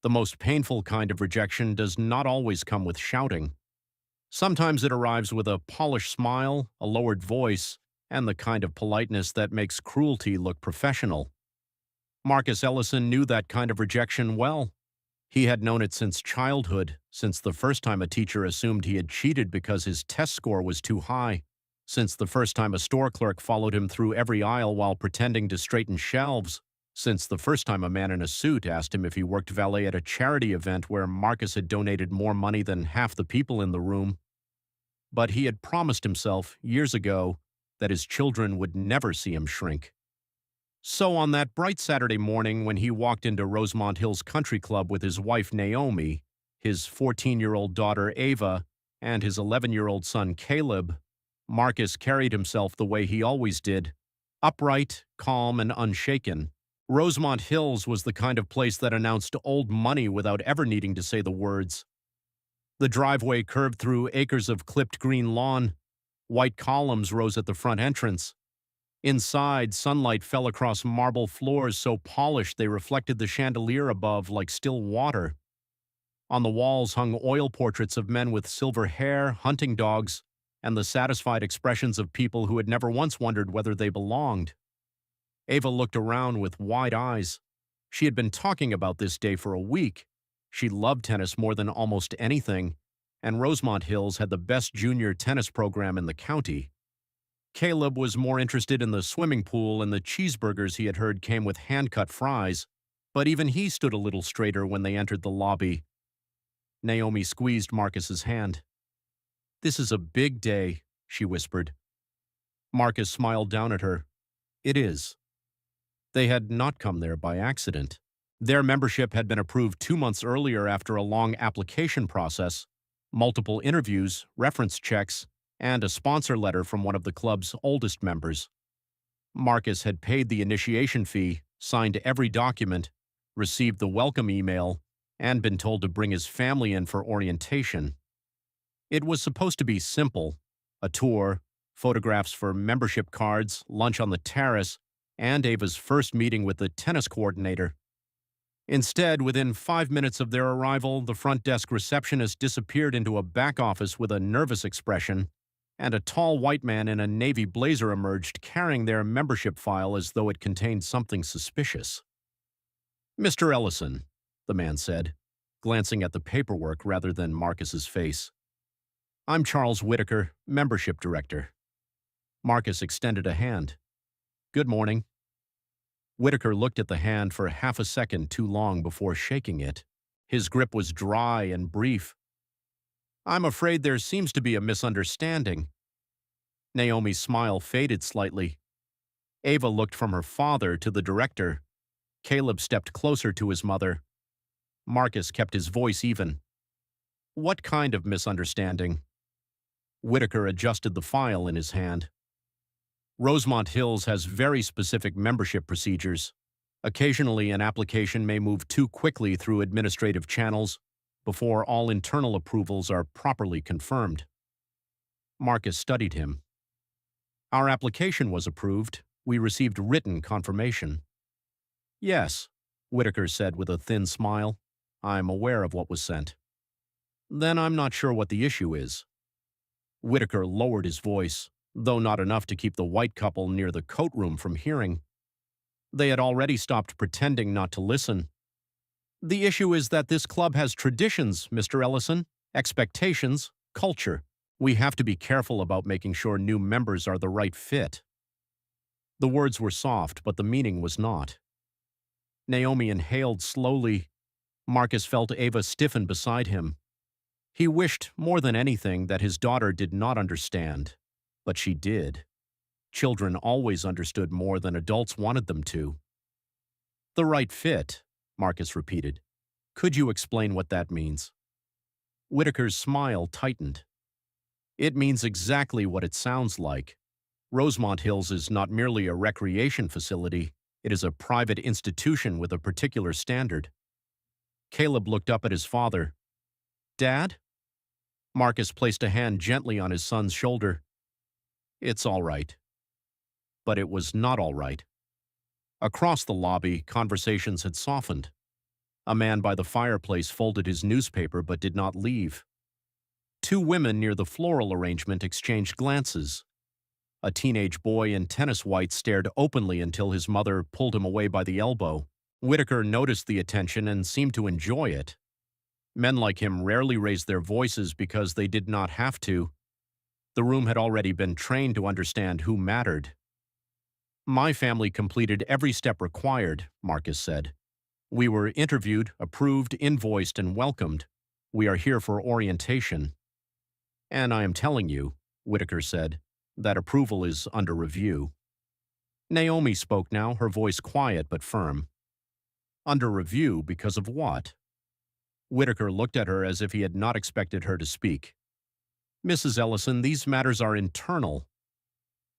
The most painful kind of rejection does not always come with shouting. Sometimes it arrives with a polished smile, a lowered voice, and the kind of politeness that makes cruelty look professional. Marcus Ellison knew that kind of rejection well. He had known it since childhood, since the first time a teacher assumed he had cheated because his test score was too high, since the first time a store clerk followed him through every aisle while pretending to straighten shelves, since the first time a man in a suit asked him if he worked valet at a charity event where Marcus had donated more money than half the people in the room. But he had promised himself, years ago, that his children would never see him shrink. So on that bright Saturday morning when he walked into Rosemont Hills Country Club with his wife Naomi, his 14-year-old daughter Ava, and his 11-year-old son Caleb, Marcus carried himself the way he always did, upright, calm, and unshaken. Rosemont Hills was the kind of place that announced old money without ever needing to say the words. The driveway curved through acres of clipped green lawn. White columns rose at the front entrance. Inside, sunlight fell across marble floors so polished they reflected the chandelier above like still water. On the walls hung oil portraits of men with silver hair, hunting dogs, and the satisfied expressions of people who had never once wondered whether they belonged. Ava looked around with wide eyes. She had been talking about this day for a week. She loved tennis more than almost anything, and Rosemont Hills had the best junior tennis program in the county. Caleb was more interested in the swimming pool and the cheeseburgers he had heard came with hand-cut fries, but even he stood a little straighter when they entered the lobby. Naomi squeezed Marcus's hand. "This is a big day," she whispered. Marcus smiled down at her. "It is." They had not come there by accident. Their membership had been approved 2 months earlier after a long application process, multiple interviews, reference checks, and a sponsor letter from one of the club's oldest members. Marcus had paid the initiation fee, signed every document, received the welcome email, and been told to bring his family in for orientation. It was supposed to be simple: a tour, photographs for membership cards, lunch on the terrace, and Ava's first meeting with the tennis coordinator. Instead, within 5 minutes of their arrival, the front desk receptionist disappeared into a back office with a nervous expression, and a tall white man in a navy blazer emerged carrying their membership file as though it contained something suspicious. "Mr. Ellison," the man said, glancing at the paperwork rather than Marcus's face. "I'm Charles Whitaker, membership director." Marcus extended a hand. "Good morning." Whitaker looked at the hand for half a second too long before shaking it. His grip was dry and brief. "I'm afraid there seems to be a misunderstanding." Naomi's smile faded slightly. Ava looked from her father to the director. Caleb stepped closer to his mother. Marcus kept his voice even. "What kind of misunderstanding?" Whitaker adjusted the file in his hand. "Rosemont Hills has very specific membership procedures. Occasionally, an application may move too quickly through administrative channels before all internal approvals are properly confirmed." Marcus studied him. "Our application was approved. We received written confirmation." "Yes," Whitaker said with a thin smile. "I'm aware of what was sent." "Then I'm not sure what the issue is." Whitaker lowered his voice, though not enough to keep the white couple near the courtroom from hearing. They had already stopped pretending not to listen. "The issue is that this club has traditions, Mr. Ellison, expectations, culture. We have to be careful about making sure new members are the right fit." The words were soft, but the meaning was not. Naomi inhaled slowly. Marcus felt Ava stiffen beside him. He wished, more than anything, that his daughter did not understand. But she did. Children always understood more than adults wanted them to. "The right fit," Marcus repeated. "Could you explain what that means?" Whitaker's smile tightened. "It means exactly what it sounds like. Rosemont Hills is not merely a recreation facility. It is a private institution with a particular standard." Caleb looked up at his father. "Dad?" Marcus placed a hand gently on his son's shoulder. "It's all right." But it was not all right. Across the lobby, conversations had softened. A man by the fireplace folded his newspaper but did not leave. Two women near the floral arrangement exchanged glances. A teenage boy in tennis whites stared openly until his mother pulled him away by the elbow. Whitaker noticed the attention and seemed to enjoy it. Men like him rarely raised their voices because they did not have to. The room had already been trained to understand who mattered. My family completed every step required, Marcus said. We were interviewed, approved, invoiced, and welcomed. We are here for orientation. And I am telling you, Whitaker said, that approval is under review. Naomi spoke now, her voice quiet but firm. Under review because of what? Whitaker looked at her as if he had not expected her to speak. Mrs. Ellison, these matters are internal.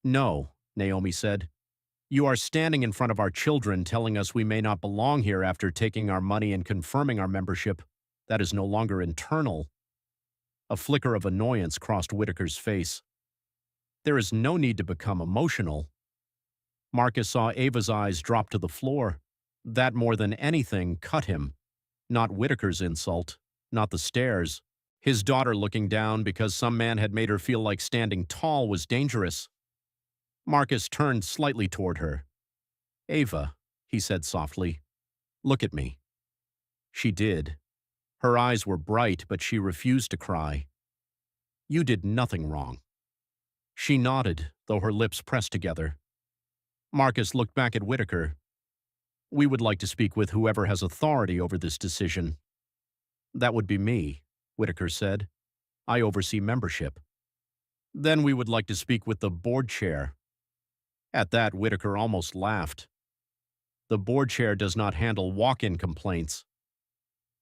No, Naomi said. You are standing in front of our children telling us we may not belong here after taking our money and confirming our membership. That is no longer internal. A flicker of annoyance crossed Whitaker's face. There is no need to become emotional. Marcus saw Ava's eyes drop to the floor. That more than anything cut him. Not Whitaker's insult, not the stares. His daughter looking down because some man had made her feel like standing tall was dangerous. Marcus turned slightly toward her. Ava, he said softly, look at me. She did. Her eyes were bright, but she refused to cry. You did nothing wrong. She nodded, though her lips pressed together. Marcus looked back at Whitaker. We would like to speak with whoever has authority over this decision. That would be me, Whitaker said. I oversee membership. Then we would like to speak with the board chair. At that, Whitaker almost laughed. The board chair does not handle walk-in complaints.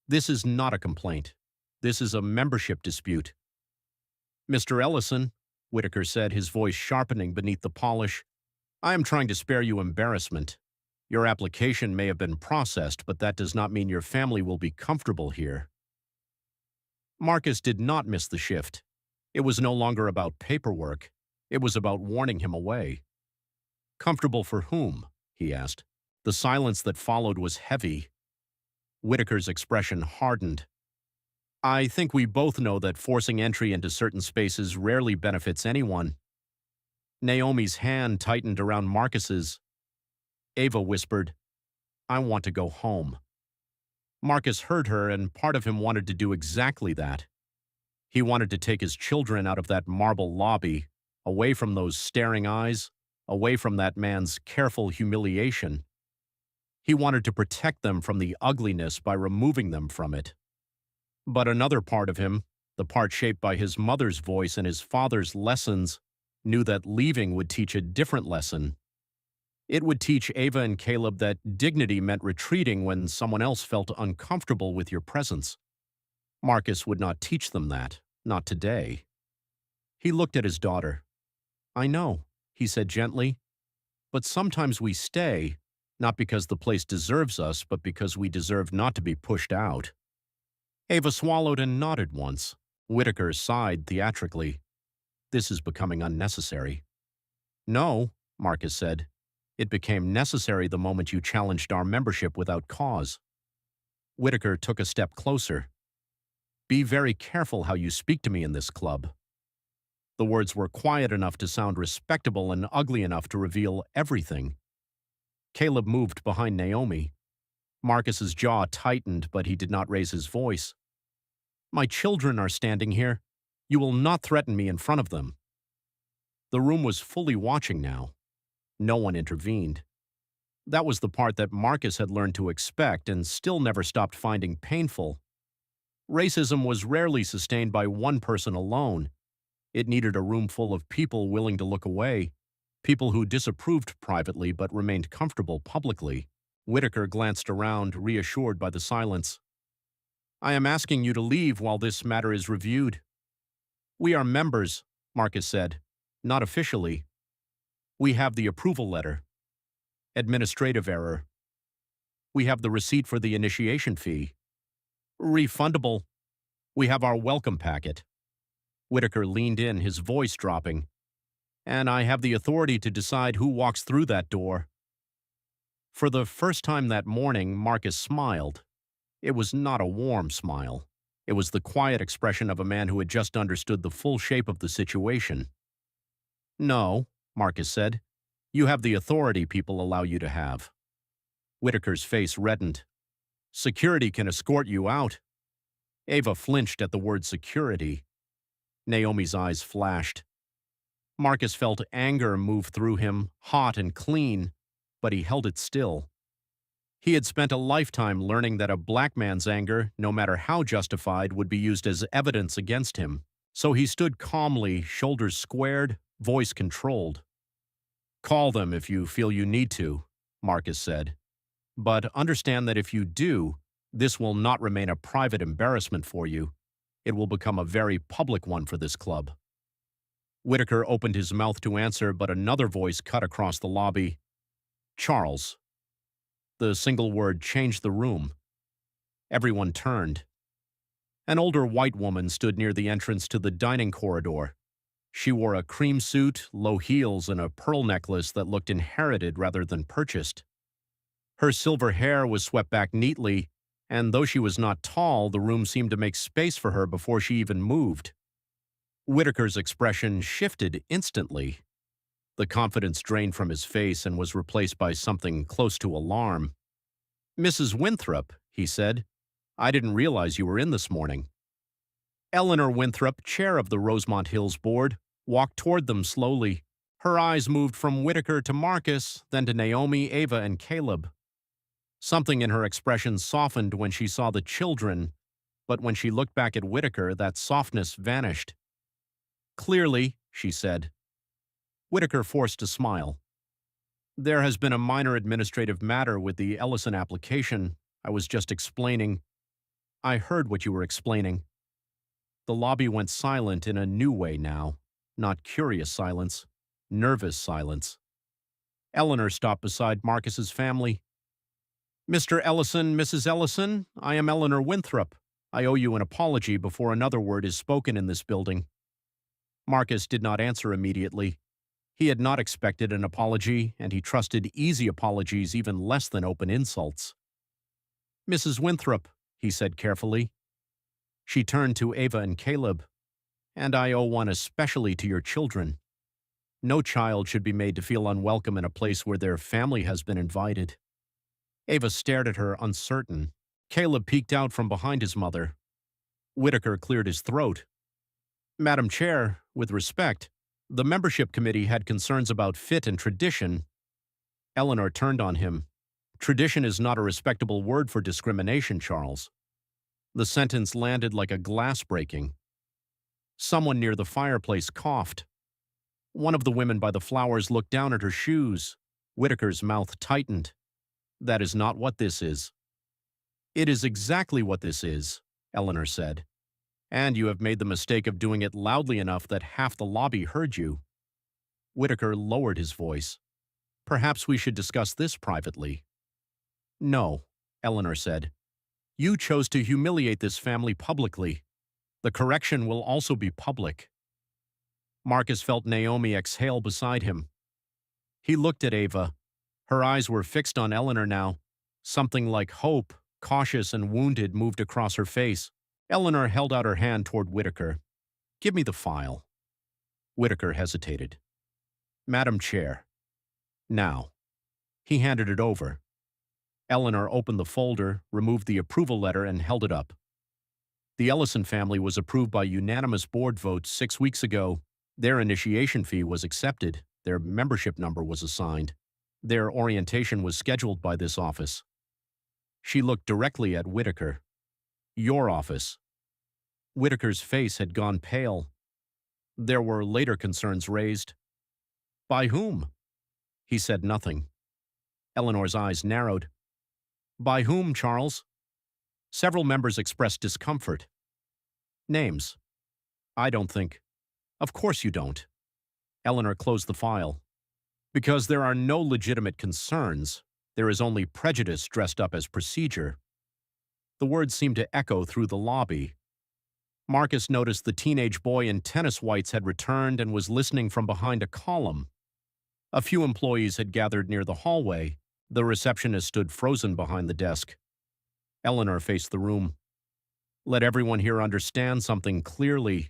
This is not a complaint. This is a membership dispute. Mr. Ellison, Whitaker said, his voice sharpening beneath the polish, I am trying to spare you embarrassment. Your application may have been processed, but that does not mean your family will be comfortable here. Marcus did not miss the shift. It was no longer about paperwork. It was about warning him away. Comfortable for whom? He asked. The silence that followed was heavy. Whitaker's expression hardened. I think we both know that forcing entry into certain spaces rarely benefits anyone. Naomi's hand tightened around Marcus's. Ava whispered, I want to go home. Marcus heard her, and part of him wanted to do exactly that. He wanted to take his children out of that marble lobby, away from those staring eyes, away from that man's careful humiliation. He wanted to protect them from the ugliness by removing them from it. But another part of him, the part shaped by his mother's voice and his father's lessons, knew that leaving would teach a different lesson. It would teach Ava and Caleb that dignity meant retreating when someone else felt uncomfortable with your presence. Marcus would not teach them that, not today. He looked at his daughter. I know, he said gently, but sometimes we stay, not because the place deserves us, but because we deserve not to be pushed out. Ava swallowed and nodded once. Whitaker sighed theatrically. This is becoming unnecessary. No, Marcus said. It became necessary the moment you challenged our membership without cause. Whitaker took a step closer. Be very careful how you speak to me in this club. The words were quiet enough to sound respectable and ugly enough to reveal everything. Caleb moved behind Naomi. Marcus's jaw tightened, but he did not raise his voice. My children are standing here. You will not threaten me in front of them. The room was fully watching now. No one intervened. That was the part that Marcus had learned to expect and still never stopped finding painful. Racism was rarely sustained by one person alone. It needed a room full of people willing to look away, people who disapproved privately but remained comfortable publicly. Whitaker glanced around, reassured by the silence. I am asking you to leave while this matter is reviewed. We are members, Marcus said, not officially. We have the approval letter. Administrative error. We have the receipt for the initiation fee. Refundable. We have our welcome packet. Whitaker leaned in, his voice dropping. And I have the authority to decide who walks through that door. For the first time that morning, Marcus smiled. It was not a warm smile. It was the quiet expression of a man who had just understood the full shape of the situation. "No," Marcus said. "You have the authority people allow you to have." Whitaker's face reddened. "Security can escort you out." Ava flinched at the word security. Naomi's eyes flashed. Marcus felt anger move through him, hot and clean, but he held it still. He had spent a lifetime learning that a black man's anger, no matter how justified, would be used as evidence against him. So he stood calmly, shoulders squared, voice controlled. "Call them if you feel you need to," Marcus said. "But understand that if you do, this will not remain a private embarrassment for you. It will become a very public one for this club." Whitaker opened his mouth to answer, but another voice cut across the lobby. "Charles." The single word changed the room. Everyone turned. An older white woman stood near the entrance to the dining corridor. She wore a cream suit, low heels, and a pearl necklace that looked inherited rather than purchased. Her silver hair was swept back neatly, and though she was not tall, the room seemed to make space for her before she even moved. Whitaker's expression shifted instantly. The confidence drained from his face and was replaced by something close to alarm. "Mrs. Winthrop," he said, "I didn't realize you were in this morning." Eleanor Winthrop, chair of the Rosemont Hills Board, walked toward them slowly. Her eyes moved from Whitaker to Marcus, then to Naomi, Ava, and Caleb. Something in her expression softened when she saw the children, but when she looked back at Whitaker, that softness vanished. "Clearly," she said. Whitaker forced a smile. "There has been a minor administrative matter with the Ellison application. I was just explaining." "I heard what you were explaining." The lobby went silent in a new way now. Not curious silence, nervous silence. Eleanor stopped beside Marcus's family. "Mr. Ellison, Mrs. Ellison, I am Eleanor Winthrop. I owe you an apology before another word is spoken in this building." Marcus did not answer immediately. He had not expected an apology, and he trusted easy apologies even less than open insults. "Mrs. Winthrop," he said carefully. She turned to Ava and Caleb. "And I owe one especially to your children. No child should be made to feel unwelcome in a place where their family has been invited." Ava stared at her, uncertain. Caleb peeked out from behind his mother. Whitaker cleared his throat. "Madam Chair, with respect, the membership committee had concerns about fit and tradition." Eleanor turned on him. "Tradition is not a respectable word for discrimination, Charles." The sentence landed like a glass breaking. Someone near the fireplace coughed. One of the women by the flowers looked down at her shoes. Whitaker's mouth tightened. "That is not what this is." "It is exactly what this is," Eleanor said. "And you have made the mistake of doing it loudly enough that half the lobby heard you." Whitaker lowered his voice. "Perhaps we should discuss this privately." "No," Eleanor said. "You chose to humiliate this family publicly. The correction will also be public." Marcus felt Naomi exhale beside him. He looked at Ava. Her eyes were fixed on Eleanor now. Something like hope, cautious and wounded, moved across her face. Eleanor held out her hand toward Whitaker. "Give me the file." Whitaker hesitated. "Madam Chair." "Now." He handed it over. Eleanor opened the folder, removed the approval letter, and held it up. The Ellison family was approved by unanimous board vote 6 weeks ago. Their initiation fee was accepted. Their membership number was assigned. Their orientation was scheduled by this office. She looked directly at Whitaker. "Your office." Whitaker's face had gone pale. There were later concerns raised. "By whom?" He said nothing. Eleanor's eyes narrowed. "By whom, Charles?" Several members expressed discomfort. "Names?" "I don't think." "Of course you don't." Eleanor closed the file. "Because there are no legitimate concerns. There is only prejudice dressed up as procedure." The words seemed to echo through the lobby. Marcus noticed the teenage boy in tennis whites had returned and was listening from behind a column. A few employees had gathered near the hallway. The receptionist stood frozen behind the desk. Eleanor faced the room. Let everyone here understand something clearly.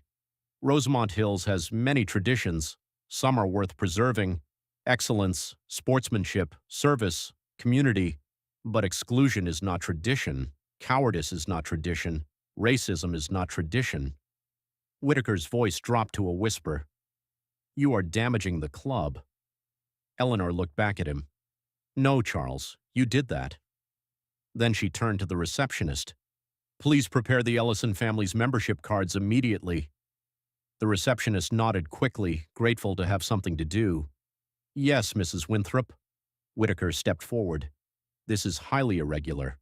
Rosemont Hills has many traditions. Some are worth preserving. Excellence, sportsmanship, service, community. But exclusion is not tradition. Cowardice is not tradition. Racism is not tradition. Whitaker's voice dropped to a whisper. You are damaging the club. Eleanor looked back at him. No, Charles, you did that. Then she turned to the receptionist. Please prepare the Ellison family's membership cards immediately. The receptionist nodded quickly, grateful to have something to do. Yes, Mrs. Winthrop. Whitaker stepped forward. This is highly irregular.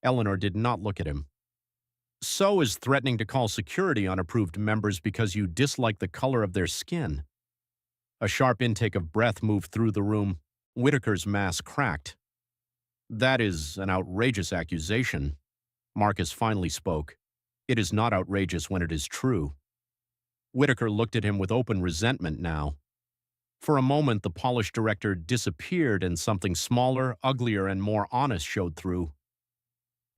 Eleanor did not look at him. So is threatening to call security on approved members because you dislike the color of their skin. A sharp intake of breath moved through the room. Whitaker's mask cracked. That is an outrageous accusation. Marcus finally spoke. It is not outrageous when it is true. Whitaker looked at him with open resentment now. For a moment, the polished director disappeared and something smaller, uglier, and more honest showed through.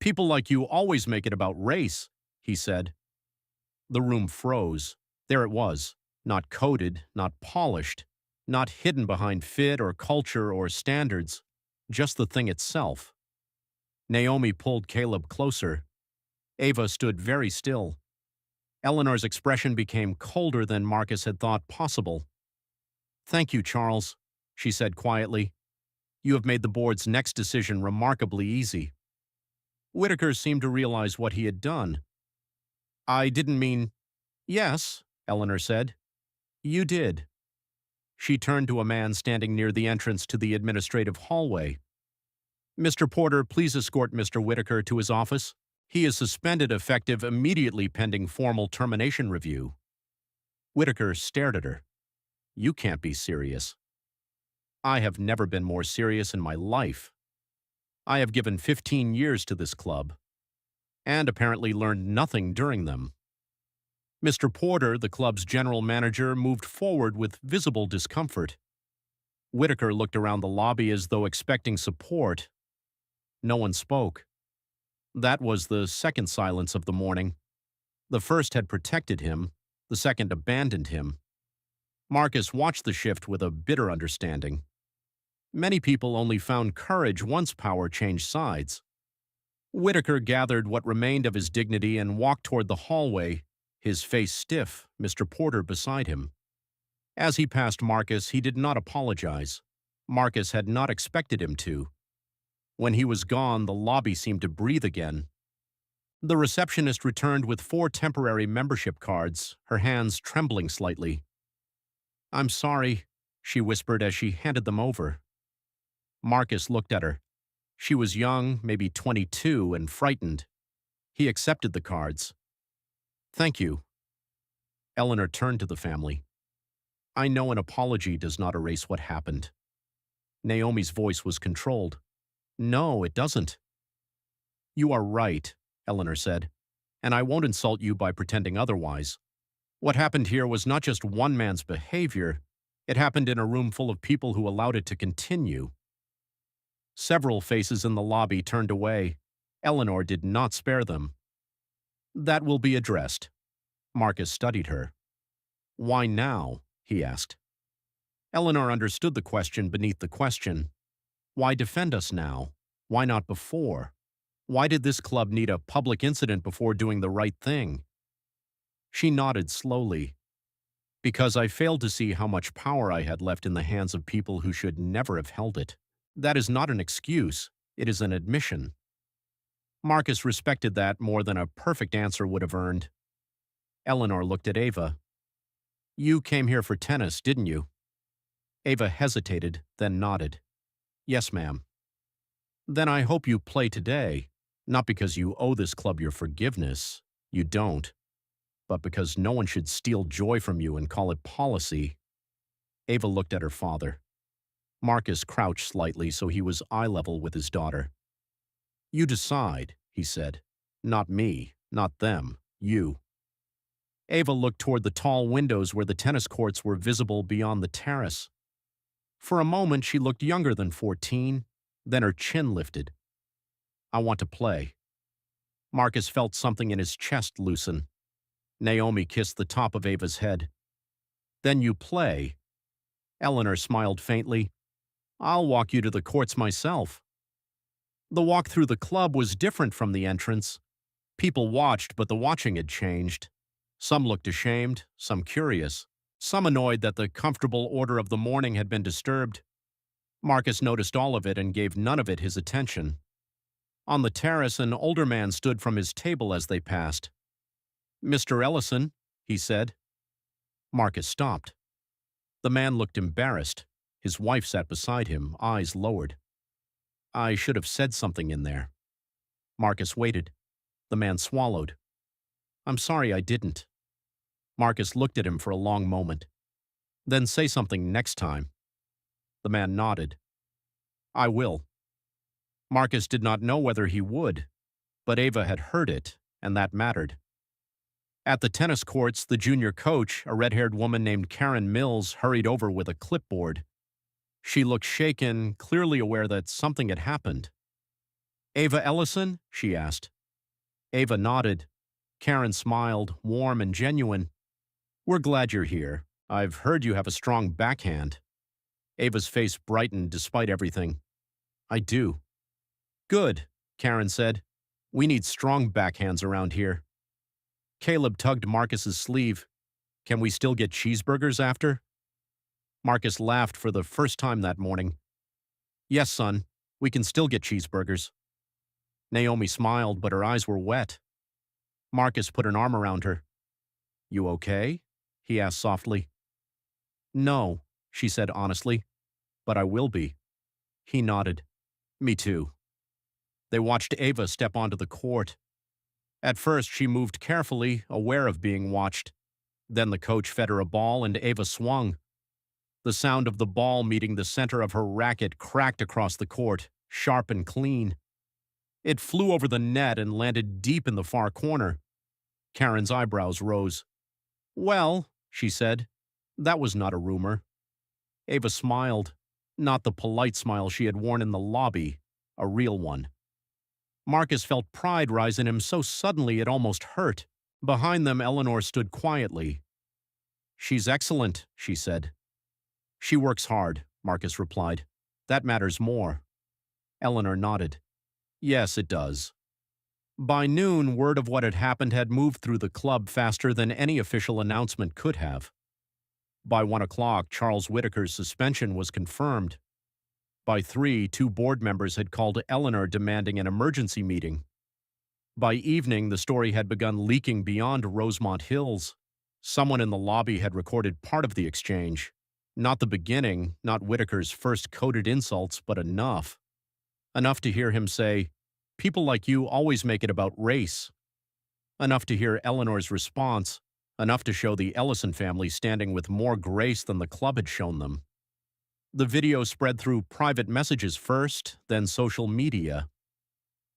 People like you always make it about race, he said. The room froze. There it was, not coded, not polished, not hidden behind fit or culture or standards, just the thing itself. Naomi pulled Caleb closer. Ava stood very still. Eleanor's expression became colder than Marcus had thought possible. Thank you, Charles, she said quietly. You have made the board's next decision remarkably easy. Whitaker seemed to realize what he had done. I didn't mean... Yes, Eleanor said. You did. She turned to a man standing near the entrance to the administrative hallway. Mr. Porter, please escort Mr. Whitaker to his office. He is suspended effective immediately pending formal termination review. Whitaker stared at her. You can't be serious. I have never been more serious in my life. I have given 15 years to this club, and apparently learned nothing during them. Mr. Porter, the club's general manager, moved forward with visible discomfort. Whitaker looked around the lobby as though expecting support. No one spoke. That was the second silence of the morning. The first had protected him, the second abandoned him. Marcus watched the shift with a bitter understanding. Many people only found courage once power changed sides. Whitaker gathered what remained of his dignity and walked toward the hallway, his face stiff, Mr. Porter beside him. As he passed Marcus, he did not apologize. Marcus had not expected him to. When he was gone, the lobby seemed to breathe again. The receptionist returned with 4 temporary membership cards, her hands trembling slightly. I'm sorry, she whispered as she handed them over. Marcus looked at her. She was young, maybe 22, and frightened. He accepted the cards. Thank you. Eleanor turned to the family. I know an apology does not erase what happened. Naomi's voice was controlled. No, it doesn't. You are right, Eleanor said, and I won't insult you by pretending otherwise. What happened here was not just one man's behavior. It happened in a room full of people who allowed it to continue. Several faces in the lobby turned away. Eleanor did not spare them. That will be addressed. Marcus studied her. Why now? He asked. Eleanor understood the question beneath the question. Why defend us now? Why not before? Why did this club need a public incident before doing the right thing? She nodded slowly. Because I failed to see how much power I had left in the hands of people who should never have held it. That is not an excuse, it is an admission. Marcus respected that more than a perfect answer would have earned. Eleanor looked at Ava. You came here for tennis, didn't you? Ava hesitated, then nodded. Yes, ma'am. Then I hope you play today, not because you owe this club your forgiveness. You don't. But because no one should steal joy from you and call it policy. Ava looked at her father. Marcus crouched slightly so he was eye level with his daughter. You decide, he said. Not me, not them, you. Ava looked toward the tall windows where the tennis courts were visible beyond the terrace. For a moment she looked younger than 14, then her chin lifted. I want to play. Marcus felt something in his chest loosen. Naomi kissed the top of Ava's head. Then you play. Eleanor smiled faintly. I'll walk you to the courts myself. The walk through the club was different from the entrance. People watched, but the watching had changed. Some looked ashamed, some curious, some annoyed that the comfortable order of the morning had been disturbed. Marcus noticed all of it and gave none of it his attention. On the terrace, an older man stood from his table as they passed. "Mr. Ellison," he said. Marcus stopped. The man looked embarrassed. His wife sat beside him, eyes lowered. I should have said something in there. Marcus waited. The man swallowed. I'm sorry I didn't. Marcus looked at him for a long moment. Then say something next time. The man nodded. I will. Marcus did not know whether he would, but Ava had heard it, and that mattered. At the tennis courts, the junior coach, a red-haired woman named Karen Mills, hurried over with a clipboard. She looked shaken, clearly aware that something had happened. Ava Ellison? She asked. Ava nodded. Karen smiled, warm and genuine. We're glad you're here. I've heard you have a strong backhand. Ava's face brightened despite everything. I do. Good, Karen said. We need strong backhands around here. Caleb tugged Marcus's sleeve. Can we still get cheeseburgers after? Marcus laughed for the first time that morning. Yes, son, we can still get cheeseburgers. Naomi smiled, but her eyes were wet. Marcus put an arm around her. You okay? He asked softly. No, she said honestly, but I will be. He nodded. Me too. They watched Ava step onto the court. At first, she moved carefully, aware of being watched. Then the coach fed her a ball and Ava swung. The sound of the ball meeting the center of her racket cracked across the court, sharp and clean. It flew over the net and landed deep in the far corner. Karen's eyebrows rose. Well, she said, that was not a rumor. Ava smiled, not the polite smile she had worn in the lobby, a real one. Marcus felt pride rise in him so suddenly it almost hurt. Behind them, Eleanor stood quietly. She's excellent, she said. She works hard, Marcus replied. That matters more. Eleanor nodded. Yes, it does. By noon, word of what had happened had moved through the club faster than any official announcement could have. By 1 o'clock, Charles Whitaker's suspension was confirmed. By 3, 2 board members had called Eleanor demanding an emergency meeting. By evening, the story had begun leaking beyond Rosemont Hills. Someone in the lobby had recorded part of the exchange. Not the beginning, not Whitaker's first coded insults, but enough. Enough to hear him say, people like you always make it about race. Enough to hear Eleanor's response. Enough to show the Ellison family standing with more grace than the club had shown them. The video spread through private messages first, then social media.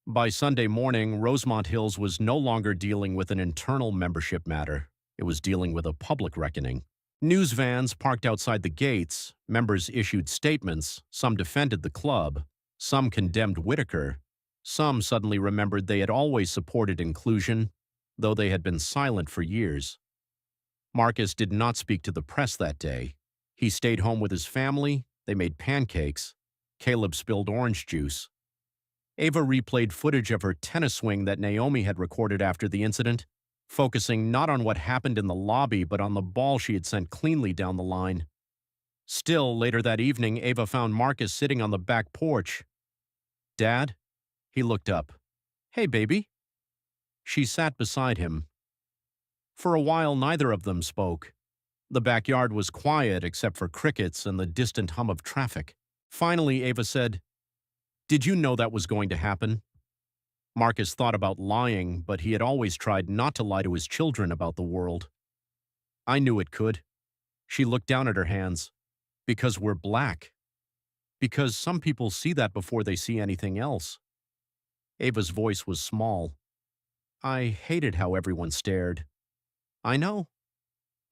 By Sunday morning, Rosemont Hills was no longer dealing with an internal membership matter. It was dealing with a public reckoning. News vans parked outside the gates, members issued statements, some defended the club, some condemned Whitaker, some suddenly remembered they had always supported inclusion, though they had been silent for years. Marcus did not speak to the press that day. He stayed home with his family, they made pancakes. Caleb spilled orange juice. Ava replayed footage of her tennis swing that Naomi had recorded after the incident, focusing not on what happened in the lobby but on the ball she had sent cleanly down the line. Still, later that evening, Ava found Marcus sitting on the back porch. Dad? He looked up. Hey, baby. She sat beside him. For a while, neither of them spoke. The backyard was quiet except for crickets and the distant hum of traffic. Finally, Ava said, Did you know that was going to happen? Marcus thought about lying, but he had always tried not to lie to his children about the world. I knew it could. She looked down at her hands. Because we're black. Because some people see that before they see anything else. Ava's voice was small. I hated how everyone stared. I know.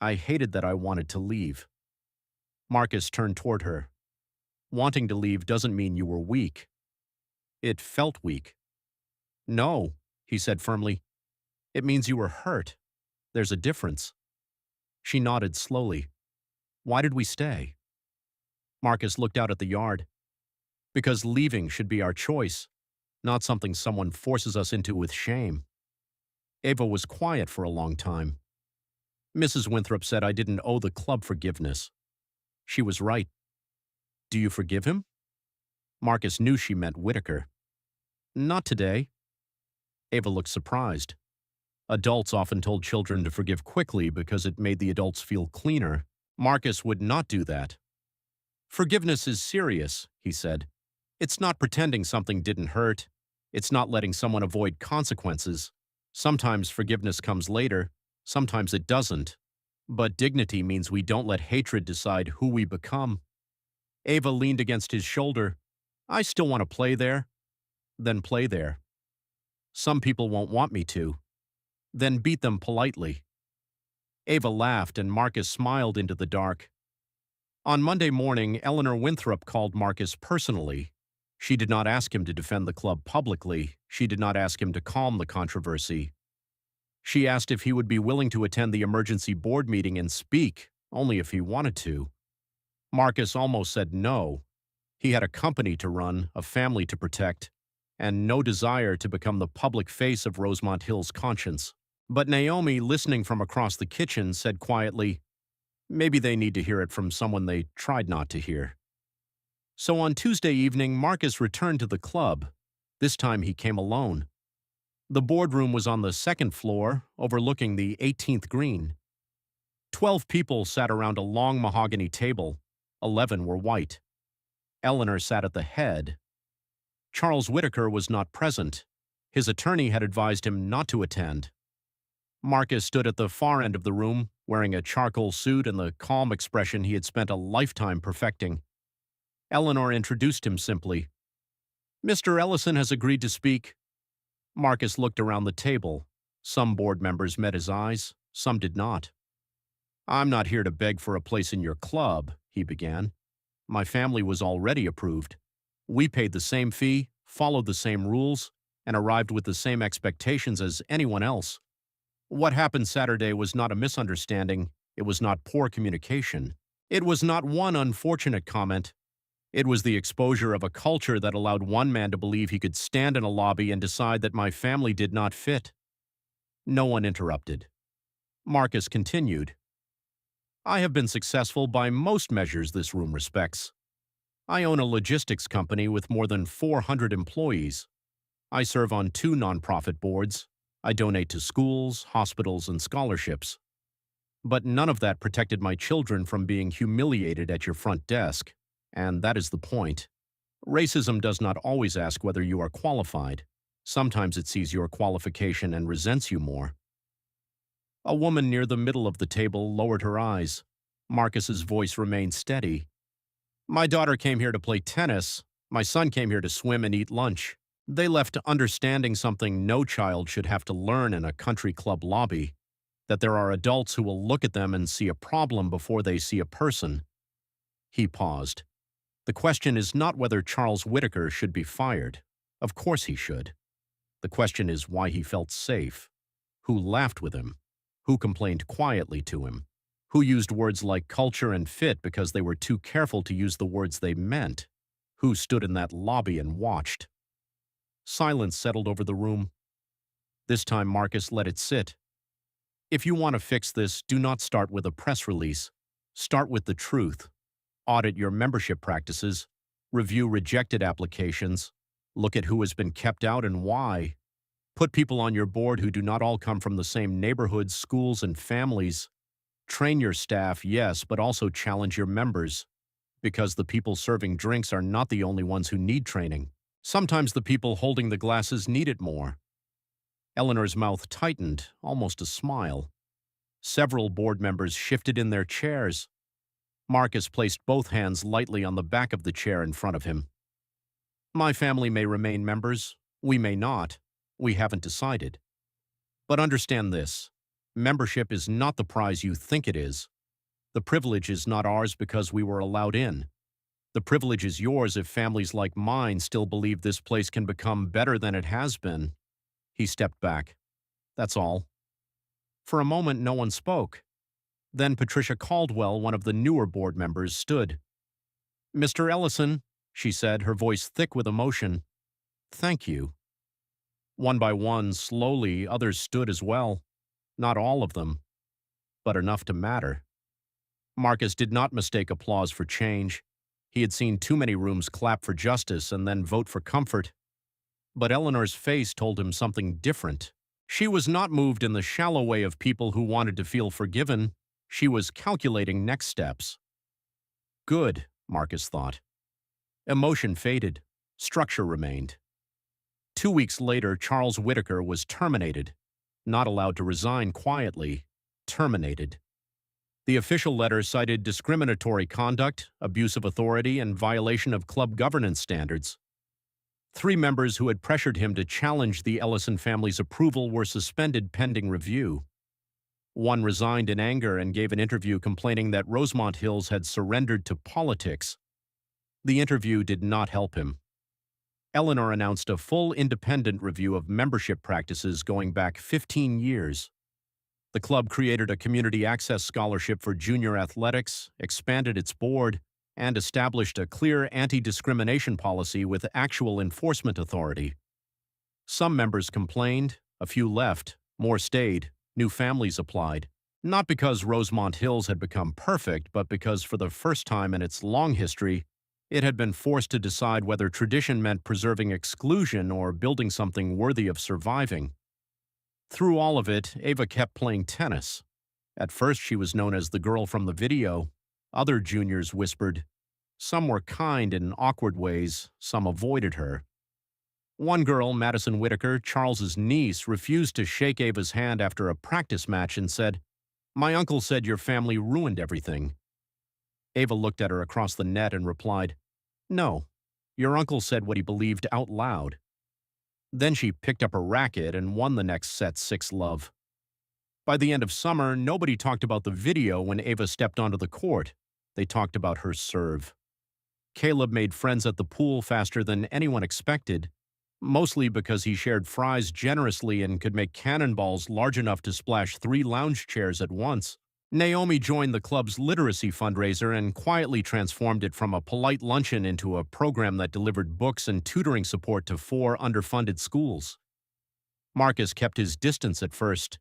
I hated that I wanted to leave. Marcus turned toward her. Wanting to leave doesn't mean you were weak. It felt weak. No, he said firmly. It means you were hurt. There's a difference. She nodded slowly. Why did we stay? Marcus looked out at the yard. Because leaving should be our choice, not something someone forces us into with shame. Ava was quiet for a long time. Mrs. Winthrop said I didn't owe the club forgiveness. She was right. Do you forgive him? Marcus knew she meant Whitaker. Not today. Ava looked surprised. Adults often told children to forgive quickly because it made the adults feel cleaner. Marcus would not do that. Forgiveness is serious, he said. It's not pretending something didn't hurt. It's not letting someone avoid consequences. Sometimes forgiveness comes later, sometimes it doesn't. But dignity means we don't let hatred decide who we become. Ava leaned against his shoulder. I still want to play there. Then play there. Some people won't want me to. Then beat them politely. Ava laughed and Marcus smiled into the dark. On Monday morning, Eleanor Winthrop called Marcus personally. She did not ask him to defend the club publicly. She did not ask him to calm the controversy. She asked if he would be willing to attend the emergency board meeting and speak, only if he wanted to. Marcus almost said no. He had a company to run, a family to protect, and no desire to become the public face of Rosemont Hill's conscience. But Naomi, listening from across the kitchen, said quietly, maybe they need to hear it from someone they tried not to hear. So on Tuesday evening, Marcus returned to the club. This time he came alone. The boardroom was on the second floor, overlooking the 18th green. 12 people sat around a long mahogany table. 11 were white. Eleanor sat at the head. Charles Whitaker was not present. His attorney had advised him not to attend. Marcus stood at the far end of the room, wearing a charcoal suit and the calm expression he had spent a lifetime perfecting. Eleanor introduced him simply. Mr. Ellison has agreed to speak. Marcus looked around the table. Some board members met his eyes, some did not. I'm not here to beg for a place in your club, he began. My family was already approved. We paid the same fee, followed the same rules, and arrived with the same expectations as anyone else. What happened Saturday was not a misunderstanding. It was not poor communication. It was not one unfortunate comment. It was the exposure of a culture that allowed one man to believe he could stand in a lobby and decide that my family did not fit. No one interrupted. Marcus continued. I have been successful by most measures this room respects. I own a logistics company with more than 400 employees. I serve on 2 nonprofit boards. I donate to schools, hospitals, and scholarships. But none of that protected my children from being humiliated at your front desk. And that is the point. Racism does not always ask whether you are qualified. Sometimes it sees your qualification and resents you more. A woman near the middle of the table lowered her eyes. Marcus's voice remained steady. My daughter came here to play tennis. My son came here to swim and eat lunch. They left understanding something no child should have to learn in a country club lobby, that there are adults who will look at them and see a problem before they see a person. He paused. The question is not whether Charles Whitaker should be fired. Of course he should. The question is why he felt safe. Who laughed with him? Who complained quietly to him? Who used words like culture and fit because they were too careful to use the words they meant? Who stood in that lobby and watched? Silence settled over the room. This time Marcus let it sit. If you want to fix this, do not start with a press release. Start with the truth. Audit your membership practices. Review rejected applications. Look at who has been kept out and why. Put people on your board who do not all come from the same neighborhoods, schools, and families. Train your staff, yes, but also challenge your members. Because the people serving drinks are not the only ones who need training. Sometimes the people holding the glasses need it more. Eleanor's mouth tightened, almost a smile. Several board members shifted in their chairs. Marcus placed both hands lightly on the back of the chair in front of him. My family may remain members. We may not. We haven't decided. But understand this. Membership is not the prize you think it is. The privilege is not ours because we were allowed in. The privilege is yours if families like mine still believe this place can become better than it has been. He stepped back. That's all. For a moment, no one spoke. Then Patricia Caldwell, one of the newer board members, stood. "Mr. Ellison," she said, her voice thick with emotion, "thank you." One by one, slowly, others stood as well. Not all of them, but enough to matter. Marcus did not mistake applause for change. He had seen too many rooms clap for justice and then vote for comfort. But Eleanor's face told him something different. She was not moved in the shallow way of people who wanted to feel forgiven. She was calculating next steps. Good, Marcus thought. Emotion faded. Structure remained. 2 weeks later, Charles Whitaker was terminated. Not allowed to resign quietly. Terminated. The official letter cited discriminatory conduct, abuse of authority, and violation of club governance standards. 3 members who had pressured him to challenge the Ellison family's approval were suspended pending review. One resigned in anger and gave an interview complaining that Rosemont Hills had surrendered to politics. The interview did not help him. Eleanor announced a full independent review of membership practices going back 15 years. The club created a community access scholarship for junior athletics, expanded its board, and established a clear anti-discrimination policy with actual enforcement authority. Some members complained, a few left, more stayed, new families applied. Not because Rosemont Hills had become perfect, but because for the first time in its long history, it had been forced to decide whether tradition meant preserving exclusion or building something worthy of surviving. Through all of it, Ava kept playing tennis. At first she was known as the girl from the video. Other juniors whispered. Some were kind in awkward ways, some avoided her. One girl, Madison Whitaker, Charles's niece, refused to shake Ava's hand after a practice match and said, "My uncle said your family ruined everything." Ava looked at her across the net and replied, "No, your uncle said what he believed out loud." Then she picked up a racket and won the next set 6-love. By the end of summer, nobody talked about the video when Ava stepped onto the court. They talked about her serve. Caleb made friends at the pool faster than anyone expected, mostly because he shared fries generously and could make cannonballs large enough to splash 3 lounge chairs at once. Naomi joined the club's literacy fundraiser and quietly transformed it from a polite luncheon into a program that delivered books and tutoring support to 4 underfunded schools. Marcus kept his distance at first.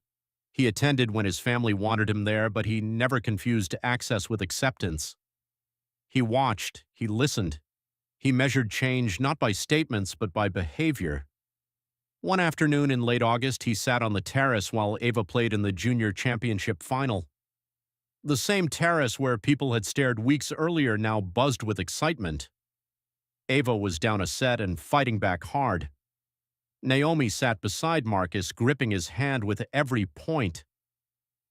He attended when his family wanted him there, but he never confused access with acceptance. He watched, he listened. He measured change not by statements but by behavior. One afternoon in late August, he sat on the terrace while Ava played in the junior championship final. The same terrace where people had stared weeks earlier now buzzed with excitement. Ava was down a set and fighting back hard. Naomi sat beside Marcus, gripping his hand with every point.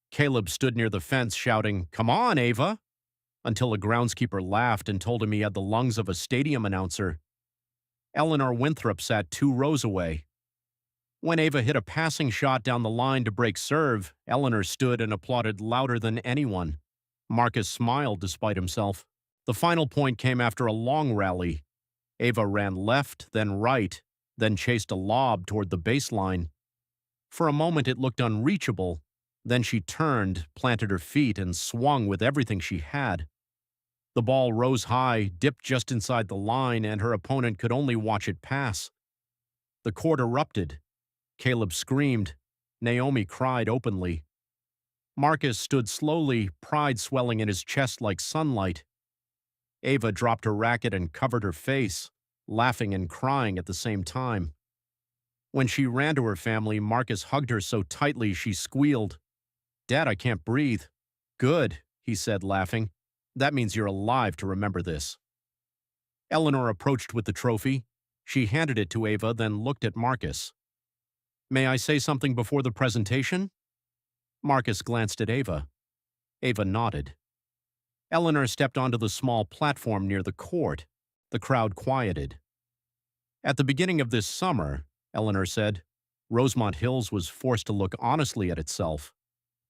Caleb stood near the fence shouting, "Come on, Ava!" until a groundskeeper laughed and told him he had the lungs of a stadium announcer. Eleanor Winthrop sat 2 rows away. When Ava hit a passing shot down the line to break serve, Eleanor stood and applauded louder than anyone. Marcus smiled despite himself. The final point came after a long rally. Ava ran left, then right, then chased a lob toward the baseline. For a moment it looked unreachable. Then she turned, planted her feet, and swung with everything she had. The ball rose high, dipped just inside the line, and her opponent could only watch it pass. The court erupted. Caleb screamed. Naomi cried openly. Marcus stood slowly, pride swelling in his chest like sunlight. Ava dropped her racket and covered her face, laughing and crying at the same time. When she ran to her family, Marcus hugged her so tightly she squealed. "Dad, I can't breathe." "Good," he said, laughing. "That means you're alive to remember this." Eleanor approached with the trophy. She handed it to Ava, then looked at Marcus. "May I say something before the presentation?" Marcus glanced at Ava. Ava nodded. Eleanor stepped onto the small platform near the court. The crowd quieted. "At the beginning of this summer," Eleanor said, "Rosemont Hills was forced to look honestly at itself.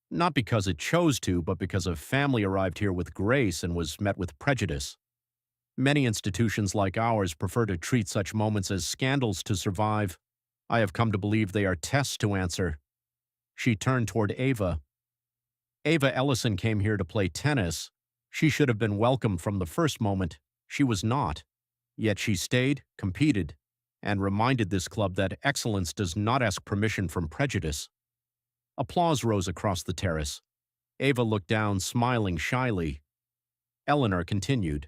Not because it chose to, but because a family arrived here with grace and was met with prejudice. Many institutions like ours prefer to treat such moments as scandals to survive. I have come to believe they are tests to answer. She turned toward Ava. Ava Ellison came here to play tennis. She should have been welcomed from the first moment. She was not. Yet she stayed, competed, and reminded this club that excellence does not ask permission from prejudice. Applause rose across the terrace. Ava looked down, smiling shyly. Eleanor continued.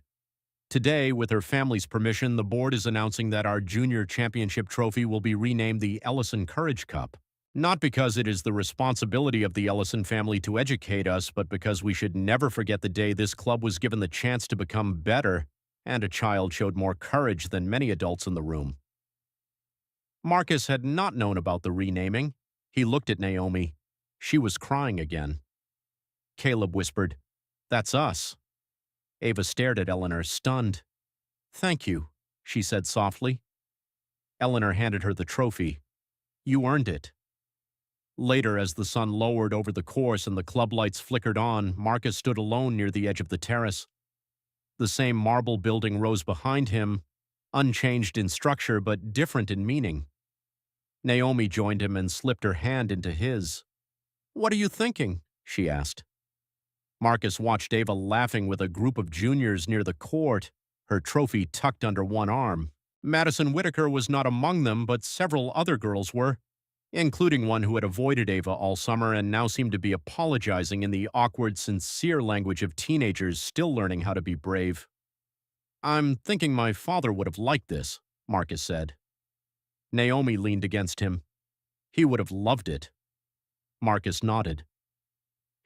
Today, with her family's permission, the board is announcing that our junior championship trophy will be renamed the Ellison Courage Cup. Not because it is the responsibility of the Ellison family to educate us, but because we should never forget the day this club was given the chance to become better, and a child showed more courage than many adults in the room. Marcus had not known about the renaming. He looked at Naomi. She was crying again. Caleb whispered, "That's us." Ava stared at Eleanor, stunned. "Thank you," she said softly. Eleanor handed her the trophy. "You earned it." Later, as the sun lowered over the course and the club lights flickered on, Marcus stood alone near the edge of the terrace. The same marble building rose behind him, unchanged in structure but different in meaning. Naomi joined him and slipped her hand into his. "What are you thinking?" she asked. Marcus watched Ava laughing with a group of juniors near the court, her trophy tucked under one arm. Madison Whitaker was not among them, but several other girls were, including one who had avoided Ava all summer and now seemed to be apologizing in the awkward, sincere language of teenagers still learning how to be brave. "I'm thinking my father would have liked this," Marcus said. Naomi leaned against him. "He would have loved it." Marcus nodded.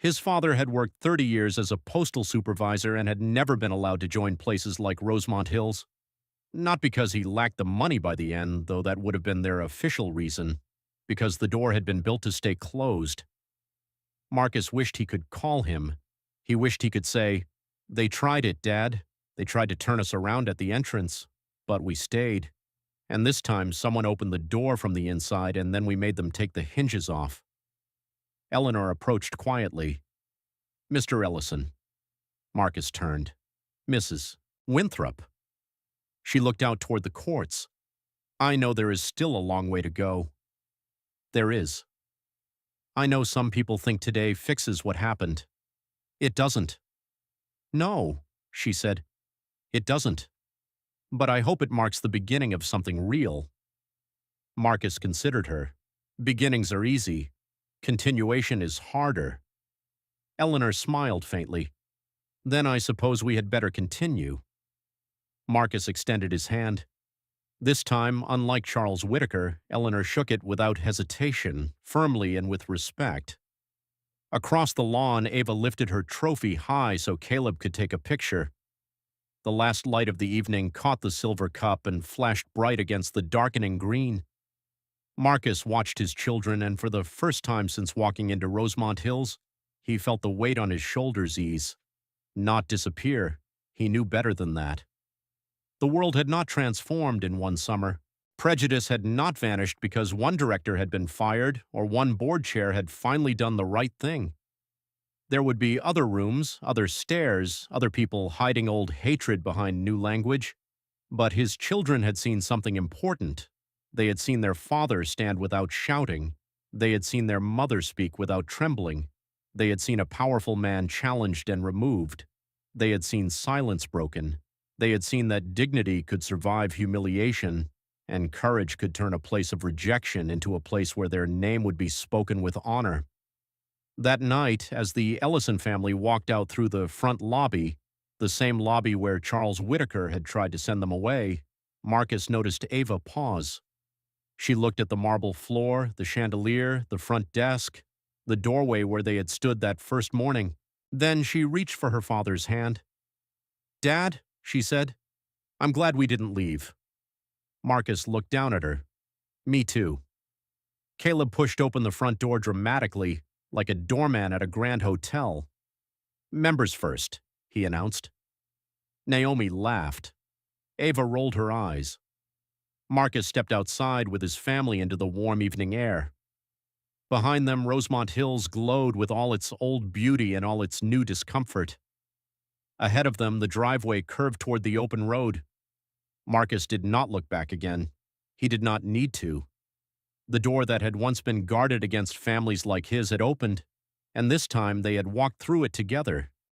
His father had worked 30 years as a postal supervisor and had never been allowed to join places like Rosemont Hills. Not because he lacked the money by the end, though that would have been their official reason, because the door had been built to stay closed. Marcus wished he could call him. He wished he could say, "They tried it, Dad. They tried to turn us around at the entrance, but we stayed. And this time someone opened the door from the inside and then we made them take the hinges off." Eleanor approached quietly. "Mr. Ellison." Marcus turned. "Mrs. Winthrop." She looked out toward the courts. "I know there is still a long way to go." "There is. I know some people think today fixes what happened. It doesn't." "No," she said. "It doesn't. But I hope it marks the beginning of something real." Marcus considered her. Beginnings are easy. Continuation is harder. Eleanor smiled faintly. "Then I suppose we had better continue." Marcus extended his hand. This time, unlike Charles Whitaker, Eleanor shook it without hesitation, firmly and with respect. Across the lawn, Ava lifted her trophy high so Caleb could take a picture. The last light of the evening caught the silver cup and flashed bright against the darkening green. Marcus watched his children, and for the first time since walking into Rosemont Hills, he felt the weight on his shoulders ease. Not disappear. He knew better than that. The world had not transformed in one summer. Prejudice had not vanished because one director had been fired or one board chair had finally done the right thing. There would be other rooms, other stares, other people hiding old hatred behind new language. But his children had seen something important. They had seen their father stand without shouting. They had seen their mother speak without trembling. They had seen a powerful man challenged and removed. They had seen silence broken. They had seen that dignity could survive humiliation, and courage could turn a place of rejection into a place where their name would be spoken with honor. That night, as the Ellison family walked out through the front lobby, the same lobby where Charles Whitaker had tried to send them away, Marcus noticed Ava pause. She looked at the marble floor, the chandelier, the front desk, the doorway where they had stood that first morning. Then she reached for her father's hand. "Dad," she said, "I'm glad we didn't leave." Marcus looked down at her. "Me too." Caleb pushed open the front door dramatically, like a doorman at a grand hotel. "Members first," he announced. Naomi laughed. Ava rolled her eyes. Marcus stepped outside with his family into the warm evening air. Behind them, Rosemont Hills glowed with all its old beauty and all its new discomfort. Ahead of them, the driveway curved toward the open road. Marcus did not look back again. He did not need to. The door that had once been guarded against families like his had opened, and this time they had walked through it together.